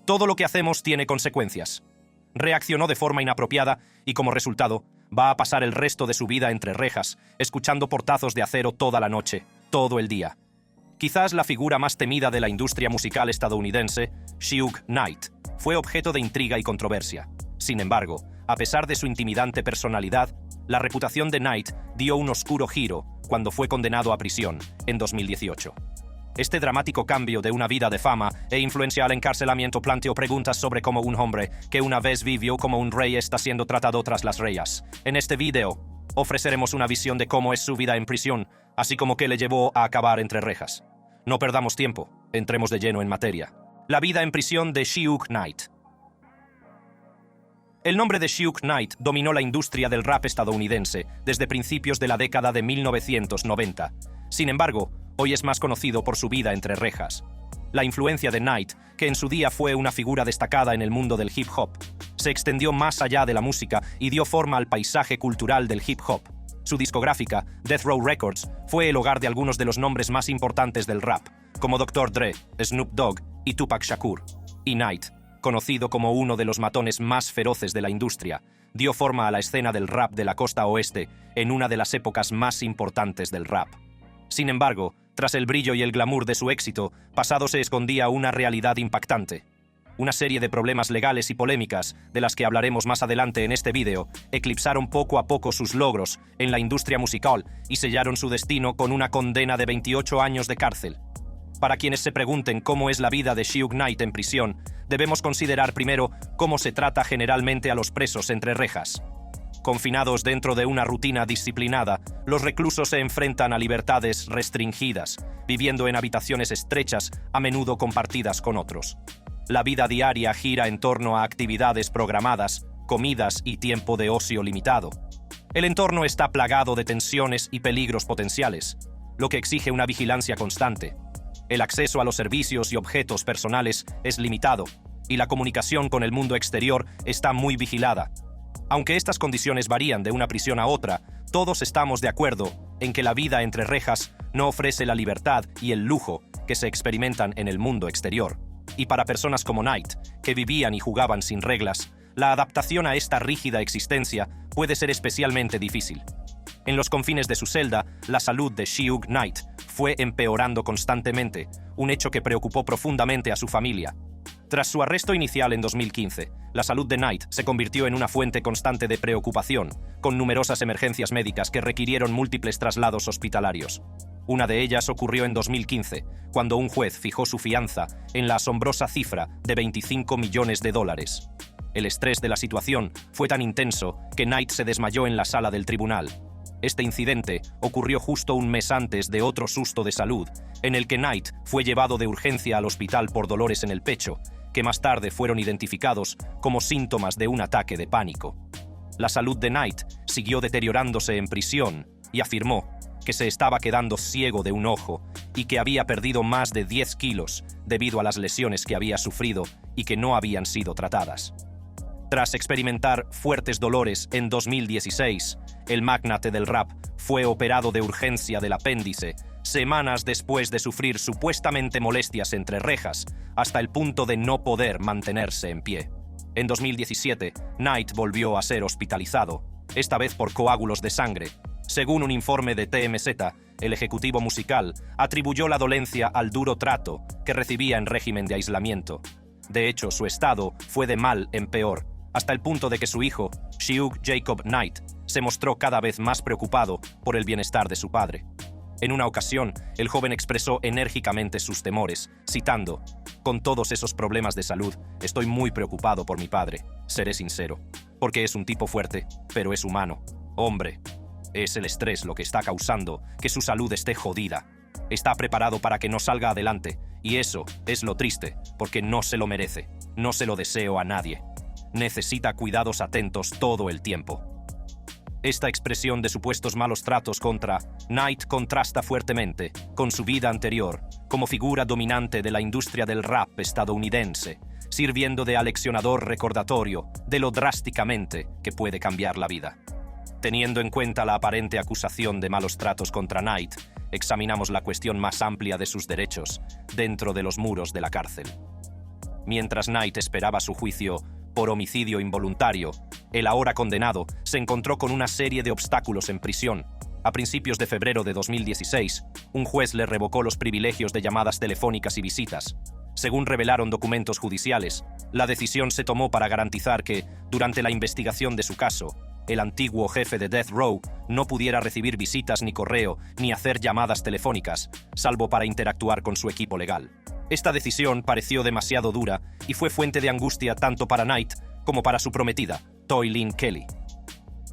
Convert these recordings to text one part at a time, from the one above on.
Todo lo que hacemos tiene consecuencias. Reaccionó de forma inapropiada y, como resultado, va a pasar el resto de su vida entre rejas, escuchando portazos de acero toda la noche, todo el día. Quizás la figura más temida de la industria musical estadounidense, Suge Knight, fue objeto de intriga y controversia. Sin embargo, a pesar de su intimidante personalidad, la reputación de Knight dio un oscuro giro cuando fue condenado a prisión en 2018. Este dramático cambio de una vida de fama e influencial encarcelamiento planteó preguntas sobre cómo un hombre que una vez vivió como un rey está siendo tratado tras las reyes. En este video, ofreceremos una visión de cómo es su vida en prisión, así como qué le llevó a acabar entre rejas. No perdamos tiempo, entremos de lleno en materia. La vida en prisión de Suge Knight. El nombre de Suge Knight dominó la industria del rap estadounidense desde principios de la década de 1990. Sin embargo, hoy es más conocido por su vida entre rejas. La influencia de Knight, que en su día fue una figura destacada en el mundo del hip hop, se extendió más allá de la música y dio forma al paisaje cultural del hip hop. Su discográfica, Death Row Records, fue el hogar de algunos de los nombres más importantes del rap, como Dr. Dre, Snoop Dogg y Tupac Shakur. Y Knight, conocido como uno de los matones más feroces de la industria, dio forma a la escena del rap de la costa oeste en una de las épocas más importantes del rap. Sin embargo, tras el brillo y el glamour de su éxito, pasado se escondía una realidad impactante. Una serie de problemas legales y polémicas, de las que hablaremos más adelante en este vídeo, eclipsaron poco a poco sus logros en la industria musical y sellaron su destino con una condena de 28 años de cárcel. Para quienes se pregunten cómo es la vida de Suge Knight en prisión, debemos considerar primero cómo se trata generalmente a los presos entre rejas. Confinados dentro de una rutina disciplinada, los reclusos se enfrentan a libertades restringidas, viviendo en habitaciones estrechas, a menudo compartidas con otros. La vida diaria gira en torno a actividades programadas, comidas y tiempo de ocio limitado. El entorno está plagado de tensiones y peligros potenciales, lo que exige una vigilancia constante. El acceso a los servicios y objetos personales es limitado, y la comunicación con el mundo exterior está muy vigilada. Aunque estas condiciones varían de una prisión a otra, todos estamos de acuerdo en que la vida entre rejas no ofrece la libertad y el lujo que se experimentan en el mundo exterior. Y para personas como Knight, que vivían y jugaban sin reglas, la adaptación a esta rígida existencia puede ser especialmente difícil. En los confines de su celda, la salud de Suge Knight fue empeorando constantemente, un hecho que preocupó profundamente a su familia. Tras su arresto inicial en 2015, la salud de Knight se convirtió en una fuente constante de preocupación, con numerosas emergencias médicas que requirieron múltiples traslados hospitalarios. Una de ellas ocurrió en 2015, cuando un juez fijó su fianza en la asombrosa cifra de $25 millones. El estrés de la situación fue tan intenso que Knight se desmayó en la sala del tribunal. Este incidente ocurrió justo un mes antes de otro susto de salud, en el que Knight fue llevado de urgencia al hospital por dolores en el pecho, que más tarde fueron identificados como síntomas de un ataque de pánico. La salud de Knight siguió deteriorándose en prisión y afirmó que se estaba quedando ciego de un ojo y que había perdido más de 10 kilos debido a las lesiones que había sufrido y que no habían sido tratadas. Tras experimentar fuertes dolores en 2016, el magnate del rap fue operado de urgencia del apéndice, semanas después de sufrir supuestamente molestias entre rejas, hasta el punto de no poder mantenerse en pie. En 2017, Knight volvió a ser hospitalizado, esta vez por coágulos de sangre. Según un informe de TMZ, el ejecutivo musical atribuyó la dolencia al duro trato que recibía en régimen de aislamiento. De hecho, su estado fue de mal en peor, hasta el punto de que su hijo, Suge Jacob Knight, se mostró cada vez más preocupado por el bienestar de su padre. En una ocasión, el joven expresó enérgicamente sus temores, citando: «Con todos esos problemas de salud, estoy muy preocupado por mi padre, seré sincero, porque es un tipo fuerte, pero es humano. Hombre, es el estrés lo que está causando que su salud esté jodida. Está preparado para que no salga adelante, y eso es lo triste, porque no se lo merece. No se lo deseo a nadie. Necesita cuidados atentos todo el tiempo». Esta expresión de supuestos malos tratos contra Knight contrasta fuertemente con su vida anterior como figura dominante de la industria del rap estadounidense, sirviendo de aleccionador recordatorio de lo drásticamente que puede cambiar la vida. Teniendo en cuenta la aparente acusación de malos tratos contra Knight, examinamos la cuestión más amplia de sus derechos dentro de los muros de la cárcel. Mientras Knight esperaba su juicio por homicidio involuntario, el ahora condenado se encontró con una serie de obstáculos en prisión. A principios de febrero de 2016, un juez le revocó los privilegios de llamadas telefónicas y visitas. Según revelaron documentos judiciales, la decisión se tomó para garantizar que, durante la investigación de su caso, el antiguo jefe de Death Row no pudiera recibir visitas ni correo ni hacer llamadas telefónicas, salvo para interactuar con su equipo legal. Esta decisión pareció demasiado dura y fue fuente de angustia tanto para Knight como para su prometida, Toy Lynn Kelly.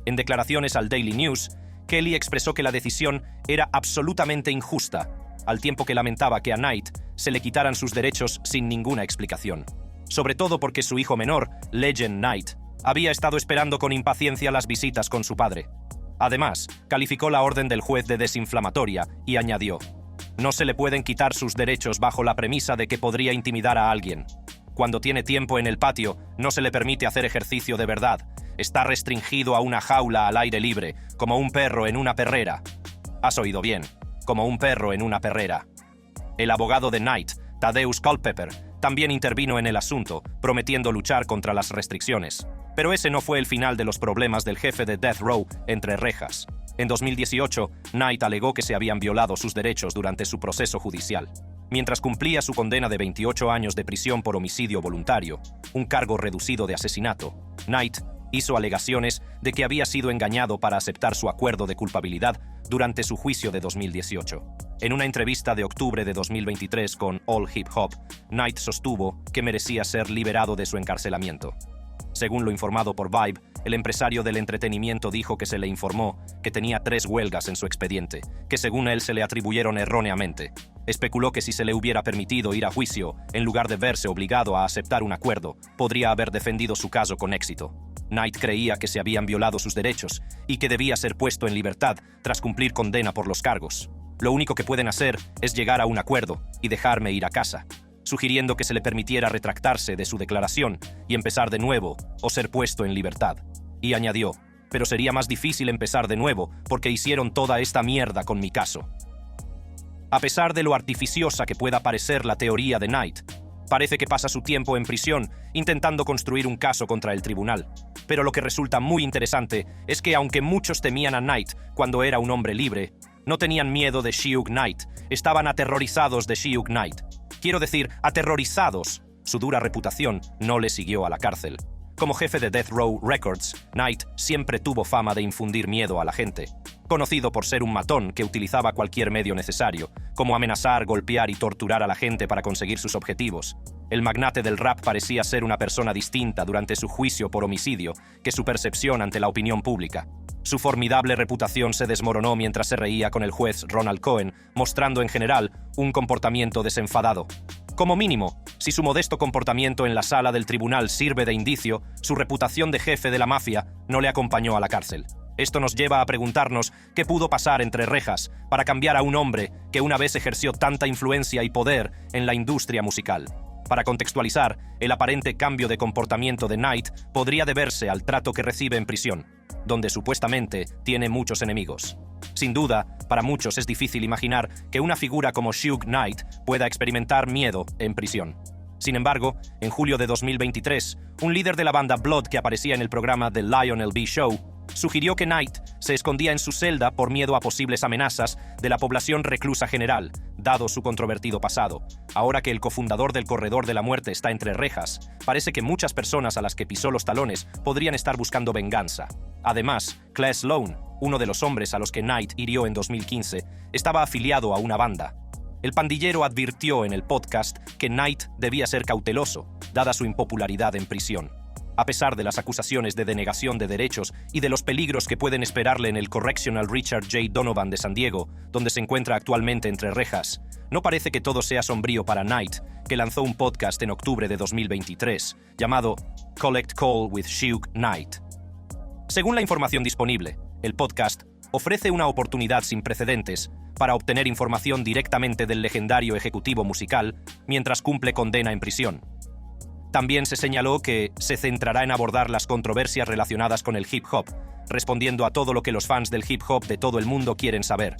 En declaraciones al Daily News, Kelly expresó que la decisión era absolutamente injusta, al tiempo que lamentaba que a Knight se le quitaran sus derechos sin ninguna explicación. Sobre todo porque su hijo menor, Legend Knight, había estado esperando con impaciencia las visitas con su padre. Además, calificó la orden del juez de desinflamatoria y añadió: "No se le pueden quitar sus derechos bajo la premisa de que podría intimidar a alguien. Cuando tiene tiempo en el patio, no se le permite hacer ejercicio de verdad. Está restringido a una jaula al aire libre, como un perro en una perrera". Has oído bien, como un perro en una perrera. El abogado de Knight, Tadeusz Culpepper, también intervino en el asunto, prometiendo luchar contra las restricciones. Pero ese no fue el final de los problemas del jefe de Death Row entre rejas. En 2018, Knight alegó que se habían violado sus derechos durante su proceso judicial. Mientras cumplía su condena de 28 años de prisión por homicidio voluntario, un cargo reducido de asesinato, Knight hizo alegaciones de que había sido engañado para aceptar su acuerdo de culpabilidad durante su juicio de 2018. En una entrevista de octubre de 2023 con All Hip Hop, Knight sostuvo que merecía ser liberado de su encarcelamiento. Según lo informado por Vibe, el empresario del entretenimiento dijo que se le informó que tenía 3 huelgas en su expediente, que según él se le atribuyeron erróneamente. Especuló que si se le hubiera permitido ir a juicio, en lugar de verse obligado a aceptar un acuerdo, podría haber defendido su caso con éxito. Knight creía que se habían violado sus derechos y que debía ser puesto en libertad tras cumplir condena por los cargos. Lo único que pueden hacer es llegar a un acuerdo y dejarme ir a casa, sugiriendo que se le permitiera retractarse de su declaración y empezar de nuevo o ser puesto en libertad. Y añadió: "Pero sería más difícil empezar de nuevo porque hicieron toda esta mierda con mi caso". A pesar de lo artificiosa que pueda parecer la teoría de Knight, parece que pasa su tiempo en prisión intentando construir un caso contra el tribunal. Pero lo que resulta muy interesante es que aunque muchos temían a Knight cuando era un hombre libre, no tenían miedo de Suge Knight, estaban aterrorizados de Suge Knight. Quiero decir, aterrorizados. Su dura reputación no le siguió a la cárcel. Como jefe de Death Row Records, Knight siempre tuvo fama de infundir miedo a la gente. Conocido por ser un matón que utilizaba cualquier medio necesario, como amenazar, golpear y torturar a la gente para conseguir sus objetivos, el magnate del rap parecía ser una persona distinta durante su juicio por homicidio que su percepción ante la opinión pública. Su formidable reputación se desmoronó mientras se reía con el juez Ronald Cohen, mostrando en general un comportamiento desenfadado. Como mínimo, si su modesto comportamiento en la sala del tribunal sirve de indicio, su reputación de jefe de la mafia no le acompañó a la cárcel. Esto nos lleva a preguntarnos qué pudo pasar entre rejas para cambiar a un hombre que una vez ejerció tanta influencia y poder en la industria musical. Para contextualizar, el aparente cambio de comportamiento de Knight podría deberse al trato que recibe en prisión, donde supuestamente tiene muchos enemigos. Sin duda, para muchos es difícil imaginar que una figura como Suge Knight pueda experimentar miedo en prisión. Sin embargo, en julio de 2023, un líder de la banda Blood que aparecía en el programa The Lionel B. Show sugirió que Knight se escondía en su celda por miedo a posibles amenazas de la población reclusa general, dado su controvertido pasado. Ahora que el cofundador del Corredor de la Muerte está entre rejas, parece que muchas personas a las que pisó los talones podrían estar buscando venganza. Además, Clay Sloan, uno de los hombres a los que Knight hirió en 2015, estaba afiliado a una banda. El pandillero advirtió en el podcast que Knight debía ser cauteloso, dada su impopularidad en prisión. A pesar de las acusaciones de denegación de derechos y de los peligros que pueden esperarle en el Correctional Richard J. Donovan de San Diego, donde se encuentra actualmente entre rejas, no parece que todo sea sombrío para Knight, que lanzó un podcast en octubre de 2023, llamado Collect Call with Suge Knight. Según la información disponible, el podcast ofrece una oportunidad sin precedentes para obtener información directamente del legendario ejecutivo musical mientras cumple condena en prisión. También se señaló que se centrará en abordar las controversias relacionadas con el hip hop, respondiendo a todo lo que los fans del hip hop de todo el mundo quieren saber.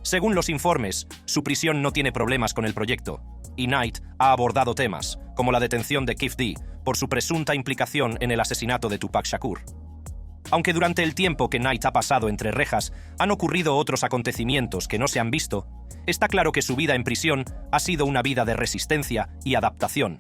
Según los informes, su prisión no tiene problemas con el proyecto, y Knight ha abordado temas, como la detención de Kef D por su presunta implicación en el asesinato de Tupac Shakur. Aunque durante el tiempo que Knight ha pasado entre rejas han ocurrido otros acontecimientos que no se han visto, está claro que su vida en prisión ha sido una vida de resistencia y adaptación.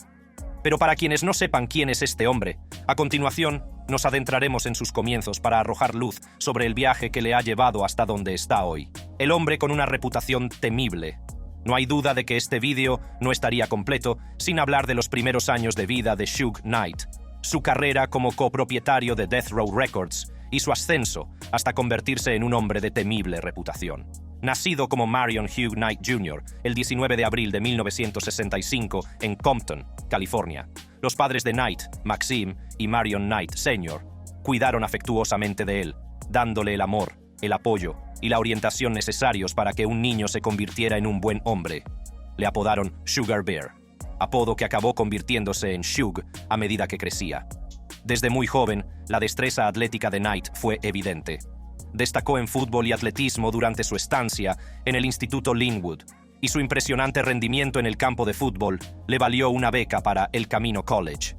Pero para quienes no sepan quién es este hombre, a continuación nos adentraremos en sus comienzos para arrojar luz sobre el viaje que le ha llevado hasta donde está hoy. El hombre con una reputación temible. No hay duda de que este vídeo no estaría completo sin hablar de los primeros años de vida de Suge Knight, su carrera como copropietario de Death Row Records y su ascenso hasta convertirse en un hombre de temible reputación. Nacido como Marion Hugh Knight Jr. el 19 de abril de 1965 en Compton, California, los padres de Knight, Maxim y Marion Knight Sr., cuidaron afectuosamente de él, dándole el amor, el apoyo y la orientación necesarios para que un niño se convirtiera en un buen hombre. Le apodaron Sugar Bear, apodo que acabó convirtiéndose en Suge a medida que crecía. Desde muy joven, la destreza atlética de Knight fue evidente. Destacó en fútbol y atletismo durante su estancia en el Instituto Linwood, y su impresionante rendimiento en el campo de fútbol le valió una beca para El Camino College.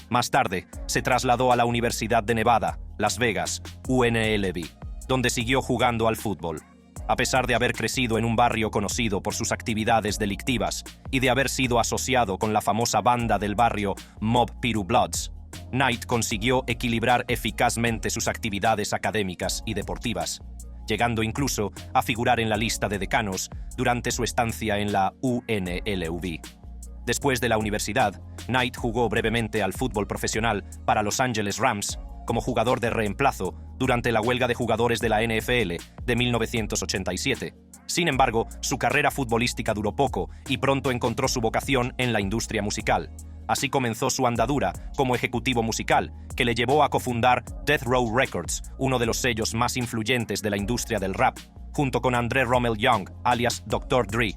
Más tarde, se trasladó a la Universidad de Nevada, Las Vegas, UNLV, donde siguió jugando al fútbol. A pesar de haber crecido en un barrio conocido por sus actividades delictivas y de haber sido asociado con la famosa banda del barrio Mob Piru Bloods, Knight consiguió equilibrar eficazmente sus actividades académicas y deportivas, llegando incluso a figurar en la lista de decanos durante su estancia en la UNLV. Después de la universidad, Knight jugó brevemente al fútbol profesional para Los Angeles Rams como jugador de reemplazo durante la huelga de jugadores de la NFL de 1987. Sin embargo, su carrera futbolística duró poco y pronto encontró su vocación en la industria musical. Así comenzó su andadura como ejecutivo musical, que le llevó a cofundar Death Row Records, uno de los sellos más influyentes de la industria del rap, junto con André Rommel Young, alias Dr. Dre.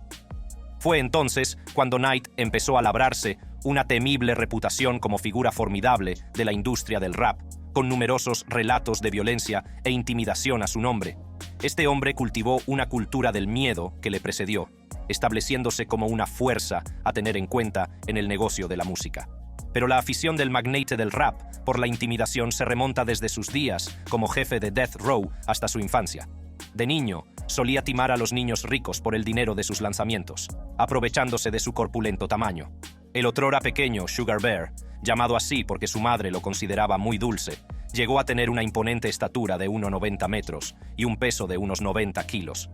Fue entonces cuando Knight empezó a labrarse una temible reputación como figura formidable de la industria del rap, con numerosos relatos de violencia e intimidación a su nombre. Este hombre cultivó una cultura del miedo que le precedió, estableciéndose como una fuerza a tener en cuenta en el negocio de la música. Pero la afición del magnate del rap por la intimidación se remonta desde sus días como jefe de Death Row hasta su infancia. De niño, solía timar a los niños ricos por el dinero de sus lanzamientos, aprovechándose de su corpulento tamaño. El otrora pequeño Sugar Bear, llamado así porque su madre lo consideraba muy dulce, llegó a tener una imponente estatura de 1,90 metros y un peso de unos 90 kilos.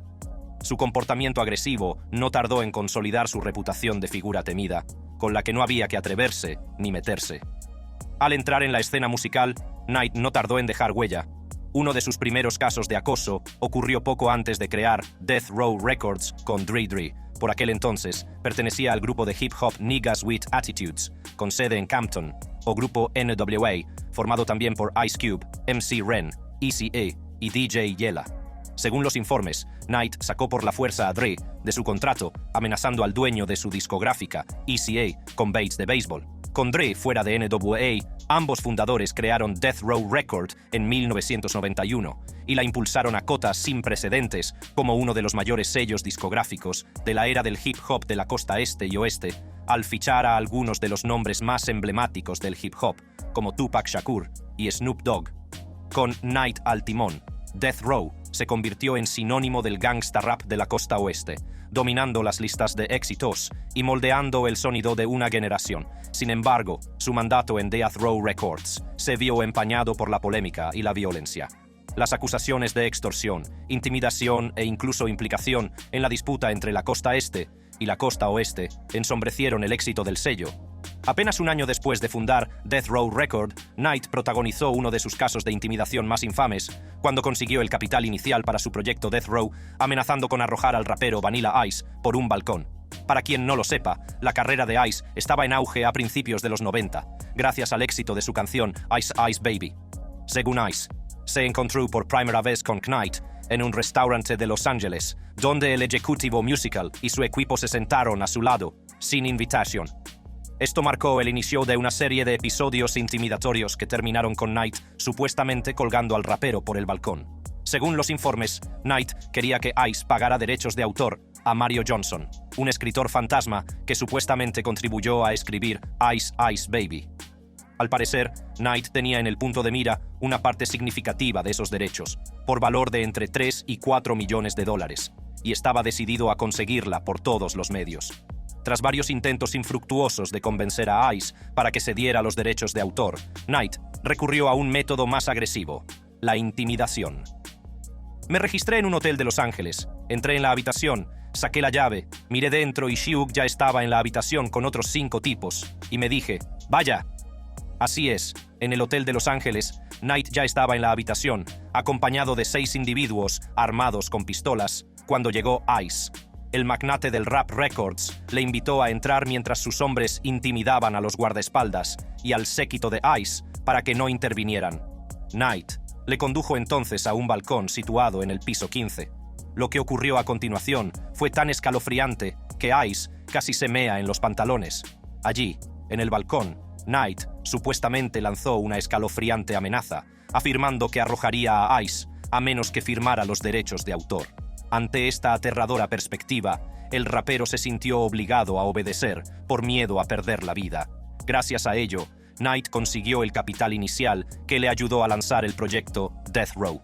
Su comportamiento agresivo no tardó en consolidar su reputación de figura temida, con la que no había que atreverse ni meterse. Al entrar en la escena musical, Knight no tardó en dejar huella. Uno de sus primeros casos de acoso ocurrió poco antes de crear Death Row Records con Dre. Por aquel entonces, pertenecía al grupo de hip hop Niggas with Attitudes, con sede en Compton, o grupo NWA, formado también por Ice Cube, MC Ren, Eazy-E y DJ Yella. Según los informes, Knight sacó por la fuerza a Dre de su contrato, amenazando al dueño de su discográfica, Eazy-E, con bates de béisbol. Con Dre fuera de NWA, ambos fundadores crearon Death Row Records en 1991 y la impulsaron a cotas sin precedentes como uno de los mayores sellos discográficos de la era del hip hop de la costa este y oeste, al fichar a algunos de los nombres más emblemáticos del hip hop, como Tupac Shakur y Snoop Dogg. Con Knight al timón, Death Row se convirtió en sinónimo del gangsta rap de la costa oeste, dominando las listas de éxitos y moldeando el sonido de una generación. Sin embargo, su mandato en Death Row Records se vio empañado por la polémica y la violencia. Las acusaciones de extorsión, intimidación e incluso implicación en la disputa entre la costa este y la costa oeste ensombrecieron el éxito del sello. Apenas un año después de fundar Death Row Records, Knight protagonizó uno de sus casos de intimidación más infames cuando consiguió el capital inicial para su proyecto Death Row, amenazando con arrojar al rapero Vanilla Ice por un balcón. Para quien no lo sepa, la carrera de Ice estaba en auge a principios de los 90, gracias al éxito de su canción Ice Ice Baby. Según Ice, se encontró por primera vez con Knight en un restaurante de Los Ángeles, donde el ejecutivo musical y su equipo se sentaron a su lado, sin invitación. Esto marcó el inicio de una serie de episodios intimidatorios que terminaron con Knight supuestamente colgando al rapero por el balcón. Según los informes, Knight quería que Ice pagara derechos de autor a Mario Johnson, un escritor fantasma que supuestamente contribuyó a escribir Ice Ice Baby. Al parecer, Knight tenía en el punto de mira una parte significativa de esos derechos, por valor de entre 3 y 4 millones de dólares, y estaba decidido a conseguirla por todos los medios. Tras varios intentos infructuosos de convencer a Ice para que se diera los derechos de autor, Knight recurrió a un método más agresivo: la intimidación. Me registré en un hotel de Los Ángeles, entré en la habitación, saqué la llave, miré dentro y Xiuk ya estaba en la habitación con otros 5 tipos, y me dije: «¡Vaya!». Así es, en el hotel de Los Ángeles, Knight ya estaba en la habitación, acompañado de 6 individuos armados con pistolas, cuando llegó Ice. El magnate del Rap Records le invitó a entrar mientras sus hombres intimidaban a los guardaespaldas y al séquito de Ice para que no intervinieran. Knight le condujo entonces a un balcón situado en el piso 15. Lo que ocurrió a continuación fue tan escalofriante que Ice casi se mea en los pantalones. Allí, en el balcón, Knight supuestamente lanzó una escalofriante amenaza, afirmando que arrojaría a Ice a menos que firmara los derechos de autor. Ante esta aterradora perspectiva, el rapero se sintió obligado a obedecer por miedo a perder la vida. Gracias a ello, Knight consiguió el capital inicial que le ayudó a lanzar el proyecto Death Row.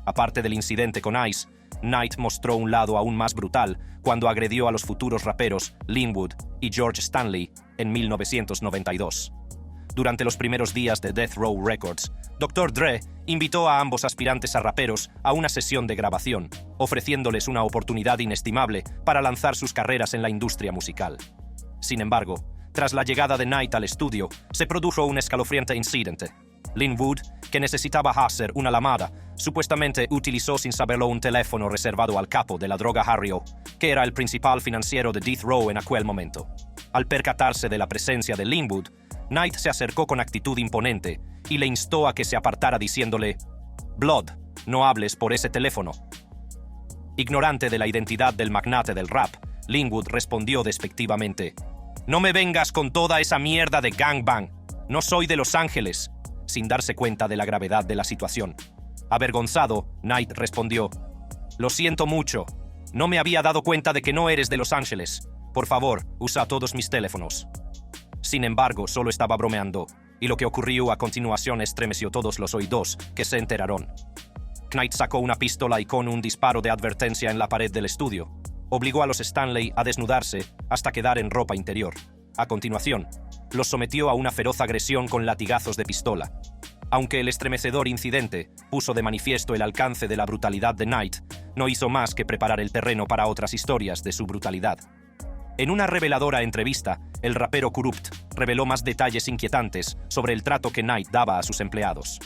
Aparte del incidente con Ice, Knight mostró un lado aún más brutal cuando agredió a los futuros raperos Linwood y George Stanley en 1992. Durante los primeros días de Death Row Records, Dr. Dre invitó a ambos aspirantes a raperos a una sesión de grabación, ofreciéndoles una oportunidad inestimable para lanzar sus carreras en la industria musical. Sin embargo, tras la llegada de Knight al estudio, se produjo un escalofriante incidente. Linwood, que necesitaba hacer una llamada, supuestamente utilizó sin saberlo un teléfono reservado al capo de la droga Harry O, que era el principal financiero de Death Row en aquel momento. Al percatarse de la presencia de Linwood, Knight se acercó con actitud imponente y le instó a que se apartara diciéndole: «Blood, no hables por ese teléfono». Ignorante de la identidad del magnate del rap, Linwood respondió despectivamente: «No me vengas con toda esa mierda de gangbang. No soy de Los Ángeles», sin darse cuenta de la gravedad de la situación. Avergonzado, Knight respondió: «Lo siento mucho. No me había dado cuenta de que no eres de Los Ángeles. Por favor, usa todos mis teléfonos». Sin embargo, solo estaba bromeando, y lo que ocurrió a continuación estremeció todos los oídos que se enteraron. Knight sacó una pistola y con un disparo de advertencia en la pared del estudio, obligó a los Stanley a desnudarse hasta quedar en ropa interior. A continuación, los sometió a una feroz agresión con latigazos de pistola. Aunque el estremecedor incidente puso de manifiesto el alcance de la brutalidad de Knight, no hizo más que preparar el terreno para otras historias de su brutalidad. En una reveladora entrevista, el rapero Kurupt reveló más detalles inquietantes sobre el trato que Knight daba a sus empleados.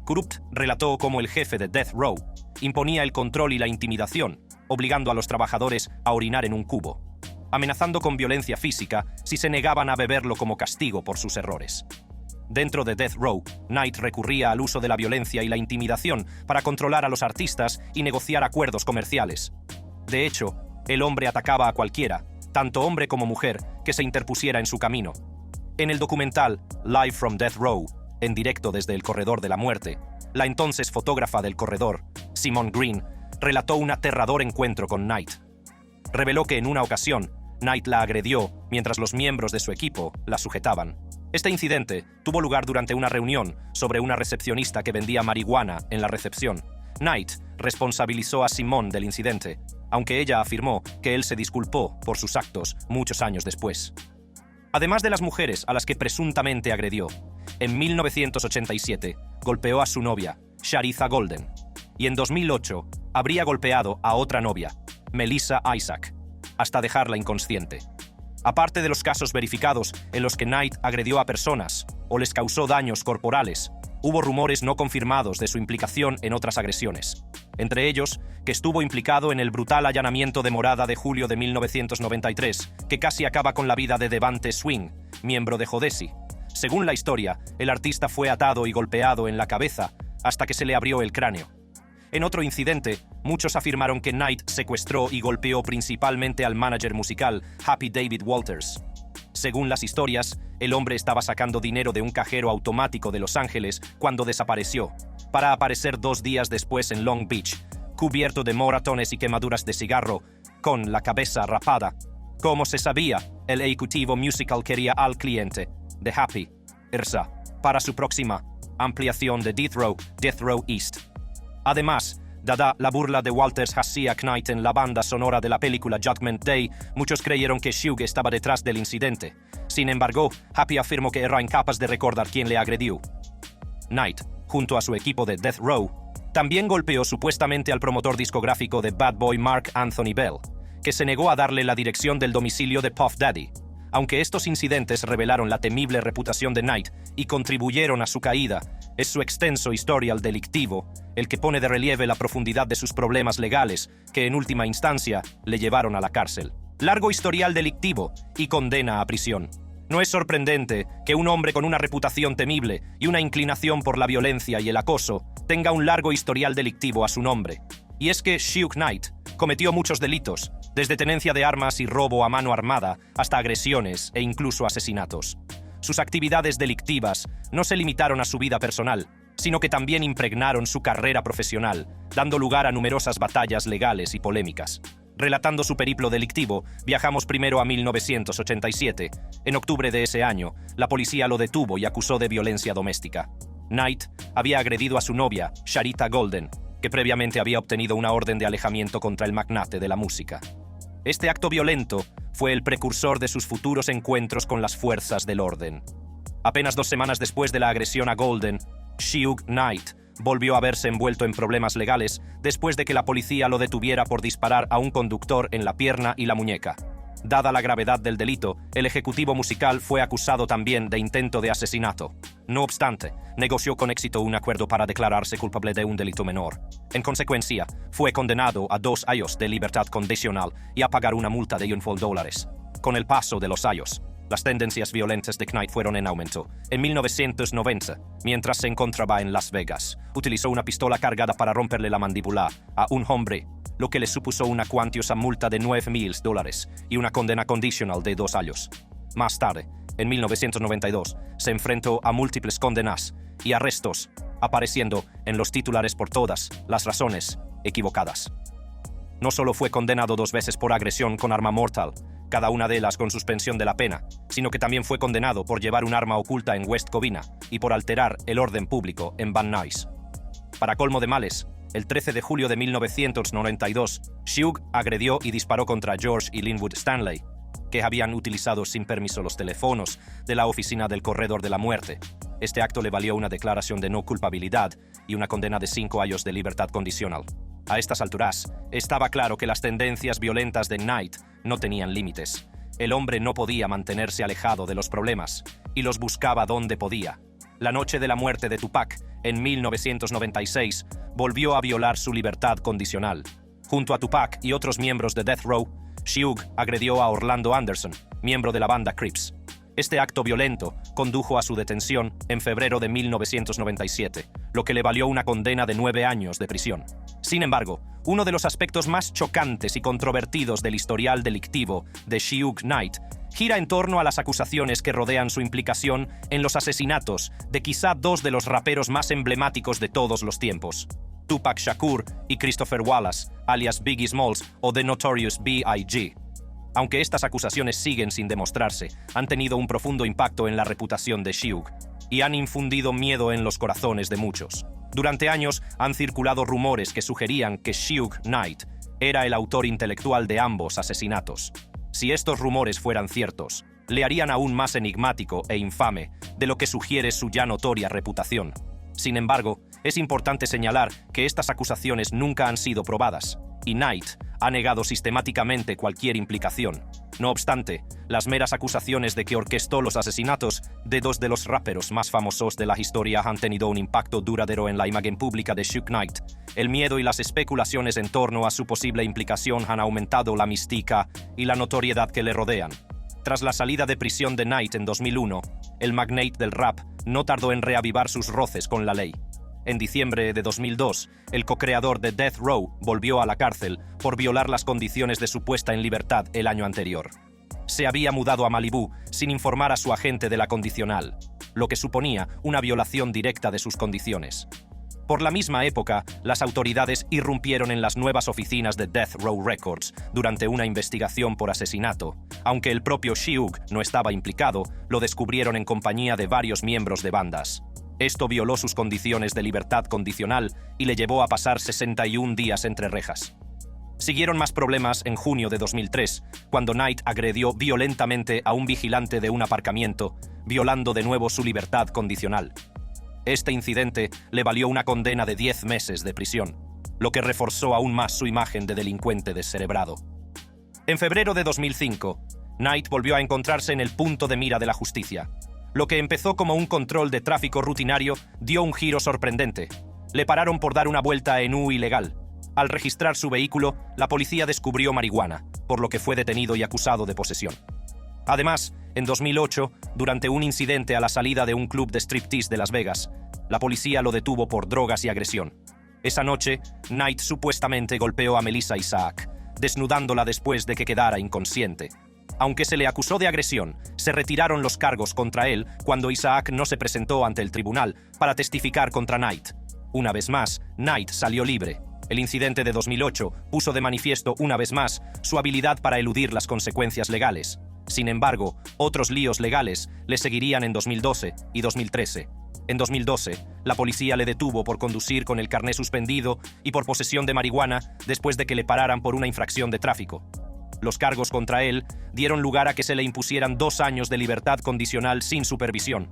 Kurupt relató cómo el jefe de Death Row imponía el control y la intimidación, obligando a los trabajadores a orinar en un cubo, amenazando con violencia física si se negaban a beberlo como castigo por sus errores. Dentro de Death Row, Knight recurría al uso de la violencia y la intimidación para controlar a los artistas y negociar acuerdos comerciales. De hecho, el hombre atacaba a cualquiera, tanto hombre como mujer, que se interpusiera en su camino. En el documental Live from Death Row, en directo desde el Corredor de la Muerte, la entonces fotógrafa del corredor, Simone Green, relató un aterrador encuentro con Knight. Reveló que en una ocasión, Knight la agredió mientras los miembros de su equipo la sujetaban. Este incidente tuvo lugar durante una reunión sobre una recepcionista que vendía marihuana en la recepción. Knight responsabilizó a Simone del incidente, aunque ella afirmó que él se disculpó por sus actos muchos años después. Además de las mujeres a las que presuntamente agredió, en 1987 golpeó a su novia, Sharitha Golden, y en 2008 habría golpeado a otra novia, Melissa Isaac, hasta dejarla inconsciente. Aparte de los casos verificados en los que Knight agredió a personas o les causó daños corporales, hubo rumores no confirmados de su implicación en otras agresiones. Entre ellos, que estuvo implicado en el brutal allanamiento de morada de julio de 1993, que casi acaba con la vida de Devante Swing, miembro de Jodeci. Según la historia, el artista fue atado y golpeado en la cabeza hasta que se le abrió el cráneo. En otro incidente, muchos afirmaron que Knight secuestró y golpeó principalmente al manager musical Happy David Walters. Según las historias, el hombre estaba sacando dinero de un cajero automático de Los Ángeles cuando desapareció, para aparecer 2 días después en Long Beach, cubierto de moratones y quemaduras de cigarro, con la cabeza rapada. Como se sabía, el ejecutivo musical quería al cliente de Happy, Irsa, para su próxima ampliación de Death Row East. Además, dada la burla de Walters hacia Knight en la banda sonora de la película Judgment Day, muchos creyeron que Suge estaba detrás del incidente. Sin embargo, Happy afirmó que era incapaz de recordar quién le agredió. Knight, junto a su equipo de Death Row, también golpeó supuestamente al promotor discográfico de Bad Boy Mark Anthony Bell, que se negó a darle la dirección del domicilio de Puff Daddy. Aunque estos incidentes revelaron la temible reputación de Knight y contribuyeron a su caída, es su extenso historial delictivo el que pone de relieve la profundidad de sus problemas legales, que en última instancia le llevaron a la cárcel. Largo historial delictivo y condena a prisión. No es sorprendente que un hombre con una reputación temible y una inclinación por la violencia y el acoso tenga un largo historial delictivo a su nombre. Y es que Suge Knight cometió muchos delitos, desde tenencia de armas y robo a mano armada hasta agresiones e incluso asesinatos. Sus actividades delictivas no se limitaron a su vida personal, sino que también impregnaron su carrera profesional, dando lugar a numerosas batallas legales y polémicas. Relatando su periplo delictivo, viajamos primero a 1987. En octubre de ese año, la policía lo detuvo y acusó de violencia doméstica. Knight había agredido a su novia, Sharita Golden, que previamente había obtenido una orden de alejamiento contra el magnate de la música. Este acto violento fue el precursor de sus futuros encuentros con las fuerzas del orden. Apenas 2 semanas después de la agresión a Golden, Suge Knight volvió a verse envuelto en problemas legales después de que la policía lo detuviera por disparar a un conductor en la pierna y la muñeca. Dada la gravedad del delito, el ejecutivo musical fue acusado también de intento de asesinato. No obstante, negoció con éxito un acuerdo para declararse culpable de un delito menor. En consecuencia, fue condenado a 2 años de libertad condicional y a pagar una multa de $1,000. Con el paso de los años, las tendencias violentas de Knight fueron en aumento. En 1990, mientras se encontraba en Las Vegas, utilizó una pistola cargada para romperle la mandíbula a un hombre, lo que le supuso una cuantiosa multa de $9,000 y una condena condicional de 2 años. Más tarde, en 1992, se enfrentó a múltiples condenas y arrestos, apareciendo en los titulares por todas las razones equivocadas. No solo fue condenado 2 veces por agresión con arma mortal, cada una de ellas con suspensión de la pena, sino que también fue condenado por llevar un arma oculta en West Covina y por alterar el orden público en Van Nuys. Para colmo de males, el 13 de julio de 1992, Suge agredió y disparó contra George y Linwood Stanley, que habían utilizado sin permiso los teléfonos de la oficina del Corredor de la Muerte. Este acto le valió una declaración de no culpabilidad y una condena de 5 años de libertad condicional. A estas alturas, estaba claro que las tendencias violentas de Knight no tenían límites. El hombre no podía mantenerse alejado de los problemas, y los buscaba donde podía. La noche de la muerte de Tupac, en 1996, volvió a violar su libertad condicional. Junto a Tupac y otros miembros de Death Row, Suge agredió a Orlando Anderson, miembro de la banda Crips. Este acto violento condujo a su detención en febrero de 1997, lo que le valió una condena de 9 años de prisión. Sin embargo, uno de los aspectos más chocantes y controvertidos del historial delictivo de Suge Knight gira en torno a las acusaciones que rodean su implicación en los asesinatos de quizá 2 de los raperos más emblemáticos de todos los tiempos, Tupac Shakur y Christopher Wallace, alias Biggie Smalls o The Notorious B.I.G. Aunque estas acusaciones siguen sin demostrarse, han tenido un profundo impacto en la reputación de Suge y han infundido miedo en los corazones de muchos. Durante años han circulado rumores que sugerían que Suge Knight era el autor intelectual de ambos asesinatos. Si estos rumores fueran ciertos, le harían aún más enigmático e infame de lo que sugiere su ya notoria reputación. Sin embargo, es importante señalar que estas acusaciones nunca han sido probadas, y Knight ha negado sistemáticamente cualquier implicación. No obstante, las meras acusaciones de que orquestó los asesinatos de 2 de los raperos más famosos de la historia han tenido un impacto duradero en la imagen pública de Suge Knight. El miedo y las especulaciones en torno a su posible implicación han aumentado la mística y la notoriedad que le rodean. Tras la salida de prisión de Knight en 2001, el magnate del rap no tardó en reavivar sus roces con la ley. En diciembre de 2002, el co-creador de Death Row volvió a la cárcel por violar las condiciones de su puesta en libertad el año anterior. Se había mudado a Malibú sin informar a su agente de la condicional, lo que suponía una violación directa de sus condiciones. Por la misma época, las autoridades irrumpieron en las nuevas oficinas de Death Row Records durante una investigación por asesinato. Aunque el propio Sheug no estaba implicado, lo descubrieron en compañía de varios miembros de bandas. Esto violó sus condiciones de libertad condicional y le llevó a pasar 61 días entre rejas. Siguieron más problemas en junio de 2003, cuando Knight agredió violentamente a un vigilante de un aparcamiento, violando de nuevo su libertad condicional. Este incidente le valió una condena de 10 meses de prisión, lo que reforzó aún más su imagen de delincuente descerebrado. En febrero de 2005, Knight volvió a encontrarse en el punto de mira de la justicia. Lo que empezó como un control de tráfico rutinario dio un giro sorprendente. Le pararon por dar una vuelta en U ilegal. Al registrar su vehículo, la policía descubrió marihuana, por lo que fue detenido y acusado de posesión. Además, en 2008, durante un incidente a la salida de un club de striptease de Las Vegas, la policía lo detuvo por drogas y agresión. Esa noche, Knight supuestamente golpeó a Melissa Isaac, desnudándola después de que quedara inconsciente. Aunque se le acusó de agresión, se retiraron los cargos contra él cuando Isaac no se presentó ante el tribunal para testificar contra Knight. Una vez más, Knight salió libre. El incidente de 2008 puso de manifiesto una vez más su habilidad para eludir las consecuencias legales. Sin embargo, otros líos legales le seguirían en 2012 y 2013. En 2012, la policía le detuvo por conducir con el carné suspendido y por posesión de marihuana después de que le pararan por una infracción de tráfico. Los cargos contra él dieron lugar a que se le impusieran 2 años de libertad condicional sin supervisión.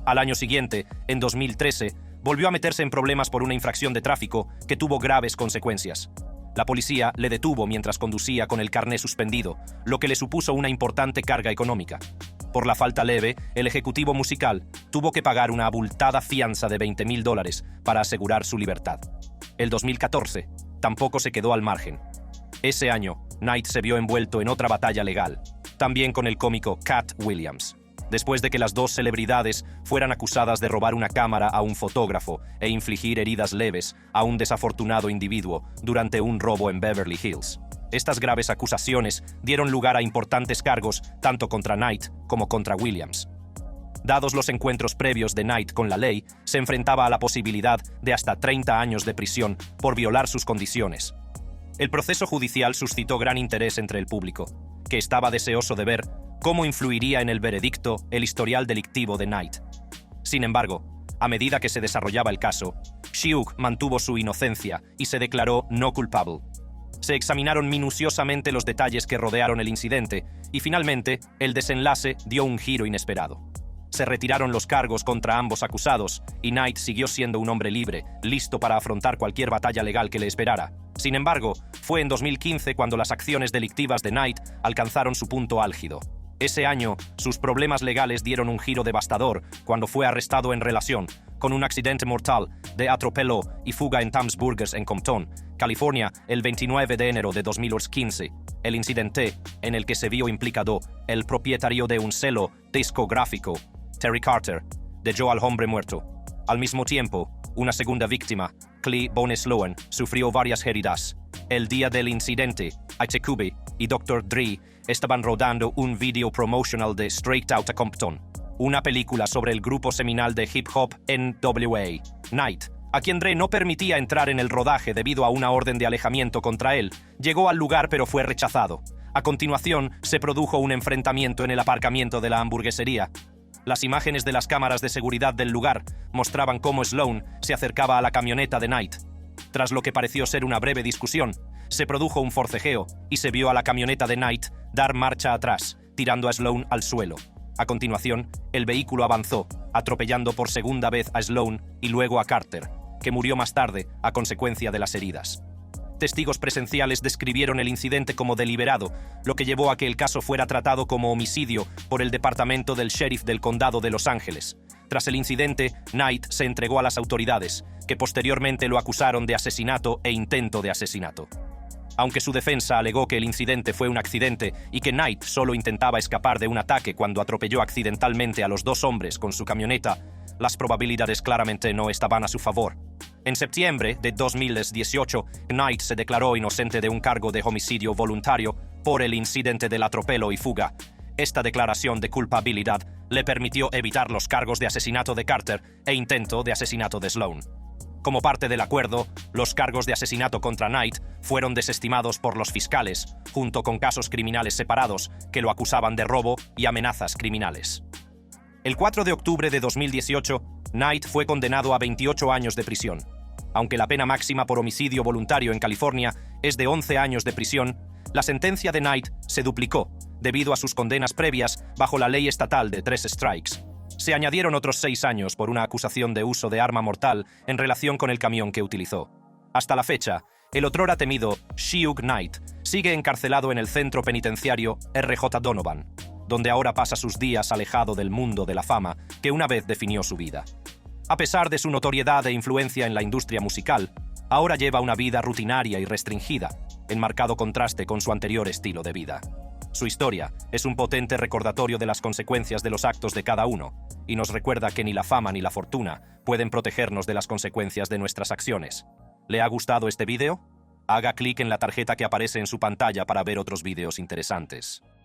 Al año siguiente, en 2013, volvió a meterse en problemas por una infracción de tráfico que tuvo graves consecuencias. La policía le detuvo mientras conducía con el carné suspendido, lo que le supuso una importante carga económica. Por la falta leve, el ejecutivo musical tuvo que pagar una abultada fianza de $20,000 para asegurar su libertad. El 2014 tampoco se quedó al margen. Ese año, Knight se vio envuelto en otra batalla legal, también con el cómico Cat Williams. Después de que las dos celebridades fueran acusadas de robar una cámara a un fotógrafo e infligir heridas leves a un desafortunado individuo durante un robo en Beverly Hills. Estas graves acusaciones dieron lugar a importantes cargos tanto contra Knight como contra Williams. Dados los encuentros previos de Knight con la ley, se enfrentaba a la posibilidad de hasta 30 años de prisión por violar sus condiciones. El proceso judicial suscitó gran interés entre el público, que estaba deseoso de ver cómo influiría en el veredicto el historial delictivo de Knight. Sin embargo, a medida que se desarrollaba el caso, Sheug mantuvo su inocencia y se declaró no culpable. Se examinaron minuciosamente los detalles que rodearon el incidente y finalmente el desenlace dio un giro inesperado. Se retiraron los cargos contra ambos acusados y Knight siguió siendo un hombre libre, listo para afrontar cualquier batalla legal que le esperara. Sin embargo, fue en 2015 cuando las acciones delictivas de Knight alcanzaron su punto álgido. Ese año, sus problemas legales dieron un giro devastador cuando fue arrestado en relación con un accidente mortal de atropello y fuga en Thames Burgers en Compton, California, el 29 de enero de 2015. El incidente en el que se vio implicado el propietario de un sello discográfico, Terry Carter, dejó al hombre muerto. Al mismo tiempo, una segunda víctima, Clee Bones-Lowen, sufrió varias heridas. El día del incidente, Ice Cube y Dr. Dre estaban rodando un video promotional de Straight Outta Compton, una película sobre el grupo seminal de hip hop NWA. Knight, a quien Dre no permitía entrar en el rodaje debido a una orden de alejamiento contra él, llegó al lugar pero fue rechazado. A continuación, se produjo un enfrentamiento en el aparcamiento de la hamburguesería. Las imágenes de las cámaras de seguridad del lugar mostraban cómo Sloan se acercaba a la camioneta de Knight. Tras lo que pareció ser una breve discusión, se produjo un forcejeo y se vio a la camioneta de Knight dar marcha atrás, tirando a Sloan al suelo. A continuación, el vehículo avanzó, atropellando por segunda vez a Sloan y luego a Carter, que murió más tarde a consecuencia de las heridas. Testigos presenciales describieron el incidente como deliberado, lo que llevó a que el caso fuera tratado como homicidio por el departamento del sheriff del condado de Los Ángeles. Tras el incidente, Knight se entregó a las autoridades, que posteriormente lo acusaron de asesinato e intento de asesinato. Aunque su defensa alegó que el incidente fue un accidente y que Knight solo intentaba escapar de un ataque cuando atropelló accidentalmente a los 2 hombres con su camioneta, las probabilidades claramente no estaban a su favor. En septiembre de 2018, Knight se declaró inocente de un cargo de homicidio voluntario por el incidente del atropello y fuga. Esta declaración de culpabilidad le permitió evitar los cargos de asesinato de Carter e intento de asesinato de Sloan. Como parte del acuerdo, los cargos de asesinato contra Knight fueron desestimados por los fiscales, junto con casos criminales separados que lo acusaban de robo y amenazas criminales. El 4 de octubre de 2018, Knight fue condenado a 28 años de prisión. Aunque la pena máxima por homicidio voluntario en California es de 11 años de prisión, la sentencia de Knight se duplicó debido a sus condenas previas bajo la ley estatal de 3 strikes. Se añadieron otros 6 años por una acusación de uso de arma mortal en relación con el camión que utilizó. Hasta la fecha, el otrora temido Suge Knight sigue encarcelado en el centro penitenciario R.J. Donovan, donde ahora pasa sus días alejado del mundo de la fama que una vez definió su vida. A pesar de su notoriedad e influencia en la industria musical, ahora lleva una vida rutinaria y restringida, en marcado contraste con su anterior estilo de vida. Su historia es un potente recordatorio de las consecuencias de los actos de cada uno, y nos recuerda que ni la fama ni la fortuna pueden protegernos de las consecuencias de nuestras acciones. ¿Le ha gustado este vídeo? Haga clic en la tarjeta que aparece en su pantalla para ver otros vídeos interesantes.